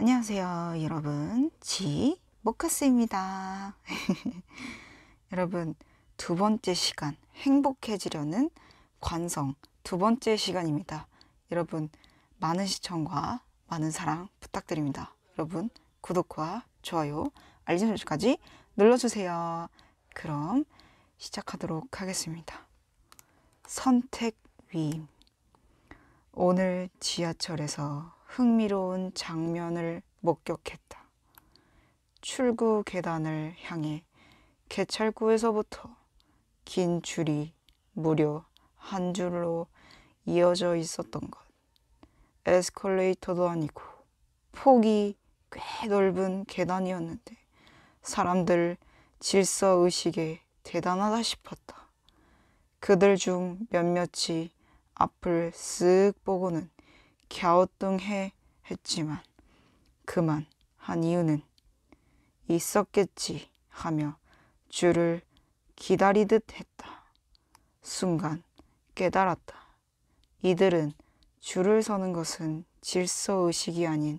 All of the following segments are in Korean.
안녕하세요, 여러분. 모카스입니다. 여러분, 두 번째 시간, 행복해지려는 관성 두 번째 시간입니다. 여러분, 많은 시청과 많은 사랑 부탁드립니다. 여러분, 구독과 좋아요, 알림 설정까지 눌러주세요. 그럼 시작하도록 하겠습니다. 선택 위임. 오늘 지하철에서 흥미로운 장면을 목격했다. 출구 계단을 향해 개찰구에서부터 긴 줄이 무려 한 줄로 이어져 있었던 것. 에스컬레이터도 아니고 폭이 꽤 넓은 계단이었는데 사람들 질서의식에 대단하다 싶었다. 그들 중 몇몇이 앞을 쓱 보고는 갸우뚱해 했지만 그만 한 이유는 있었겠지 하며 줄을 기다리듯 했다. 순간 깨달았다. 이들은 줄을 서는 것은 질서의식이 아닌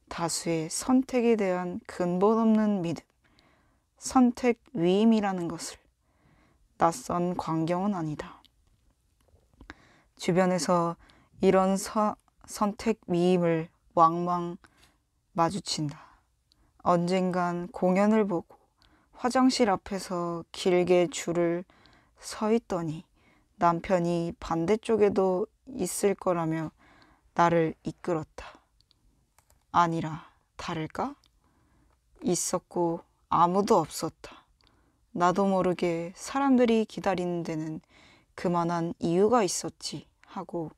다수의 선택에 대한 근본 없는 믿음, 선택 위임이라는 것을. 낯선 광경은 아니다. 주변에서 이런 선택 위임을 왕왕 마주친다. 언젠간 공연을 보고 화장실 앞에서 길게 줄을 서 있더니 남편이 반대쪽에도 있을 거라며 나를 이끌었다. 아니라 다를까? 있었고 아무도 없었다. 나도 모르게 사람들이 기다리는 데는 그만한 이유가 있었지 하고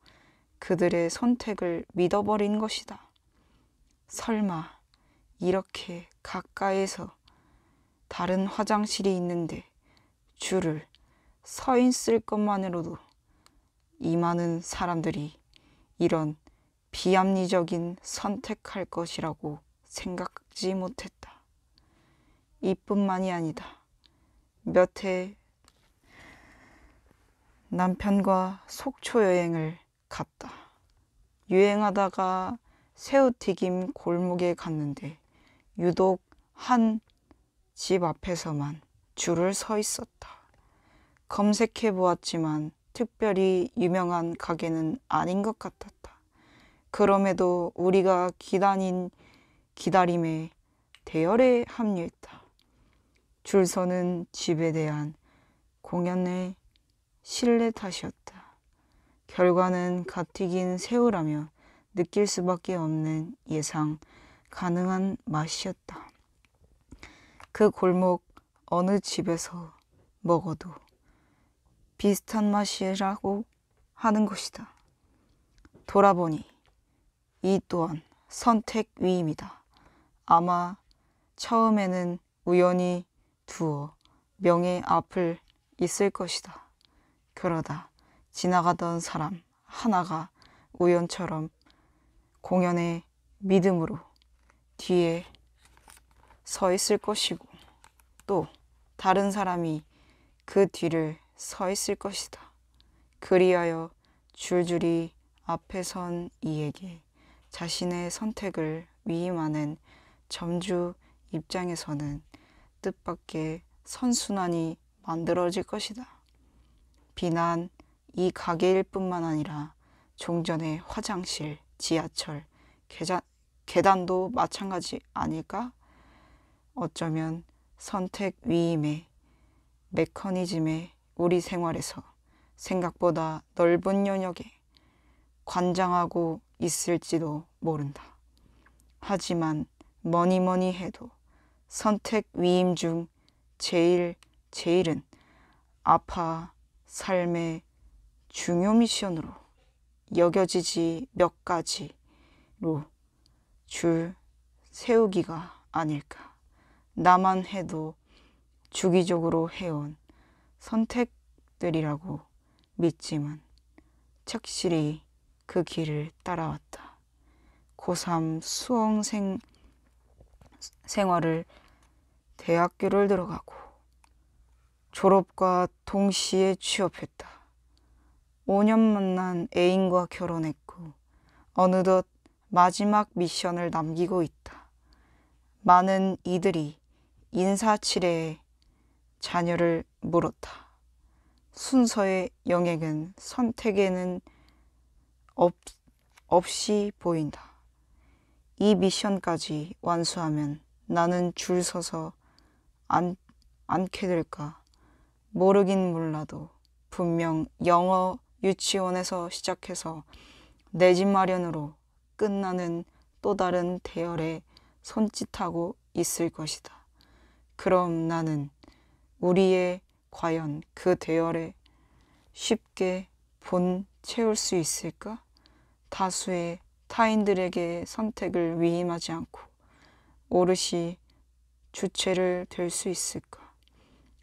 그들의 선택을 믿어버린 것이다. 설마 이렇게 가까이에서 다른 화장실이 있는데 줄을 서 있을 것만으로도 이 많은 사람들이 이런 비합리적인 선택할 것이라고 생각지 못했다. 이뿐만이 아니다. 몇 해 남편과 속초 여행을 갔다. 유행하다가 새우튀김 골목에 갔는데 유독 한 집 앞에서만 줄을 서 있었다. 검색해 보았지만 특별히 유명한 가게는 아닌 것 같았다. 그럼에도 우리가 기다림에 대열에 합류했다. 줄 서는 집에 대한 공연의 신뢰 탓이었다. 결과는 갓 튀긴 새우라며 느낄 수밖에 없는 예상 가능한 맛이었다. 그 골목 어느 집에서 먹어도 비슷한 맛이라고 하는 것이다. 돌아보니 이 또한 선택 위임이다. 아마 처음에는 우연히 두어 명의 앞을 있을 것이다. 그러다 지나가던 사람 하나가 우연처럼 공연의 믿음으로 뒤에 서 있을 것이고 또 다른 사람이 그 뒤를 서 있을 것이다. 그리하여 줄줄이 앞에 선 이에게 자신의 선택을 위임하는 점주 입장에서는 뜻밖의 선순환이 만들어질 것이다. 비난 이 가게일 뿐만 아니라 종전의 화장실, 지하철, 계단도 마찬가지 아닐까? 어쩌면 선택 위임의 메커니즘에 우리 생활에서 생각보다 넓은 영역에 관장하고 있을지도 모른다. 하지만 뭐니 해도 선택 위임 중 제일은 아파 삶의 중요 미션으로 여겨지지 몇 가지로 줄 세우기가 아닐까. 나만 해도 주기적으로 해온 선택들이라고 믿지만 착실히 그 길을 따라왔다. 고3 수험생 생활을 대학교를 들어가고 졸업과 동시에 취업했다. 5년 만난 애인과 결혼했고 어느덧 마지막 미션을 남기고 있다. 많은 이들이 인사치레에 자녀를 물었다. 순서의 영역은 선택에는 없이 보인다. 이 미션까지 완수하면 나는 줄 서서 앉게 될까? 모르긴 몰라도 분명 영어 유치원에서 시작해서 내 집 마련으로 끝나는 또 다른 대열에 손짓하고 있을 것이다. 그럼 나는 우리의 과연 그 대열에 쉽게 본 채울 수 있을까? 다수의 타인들에게 선택을 위임하지 않고 오롯이 주체를 될 수 있을까?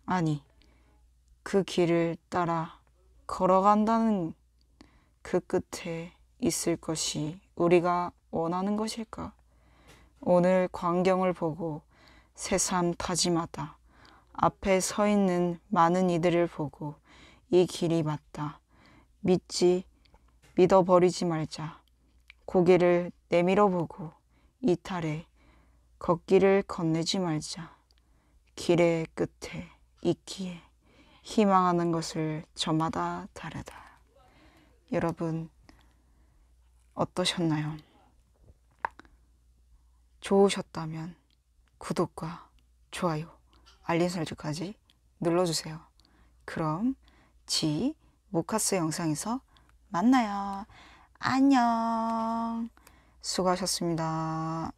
아니, 그 길을 따라 걸어간다는 그 끝에 있을 것이 우리가 원하는 것일까? 오늘 광경을 보고 새삼 다짐하다. 앞에 서 있는 많은 이들을 보고 이 길이 맞다. 믿어버리지 말자. 고개를 내밀어 보고 이탈해 걷기를 건네지 말자. 길의 끝에 있기에 희망하는 것을 저마다 다르다. 여러분 어떠셨나요? 좋으셨다면 구독과 좋아요, 알림 설정까지 눌러주세요. 그럼 모카스 영상에서 만나요. 안녕. 수고하셨습니다.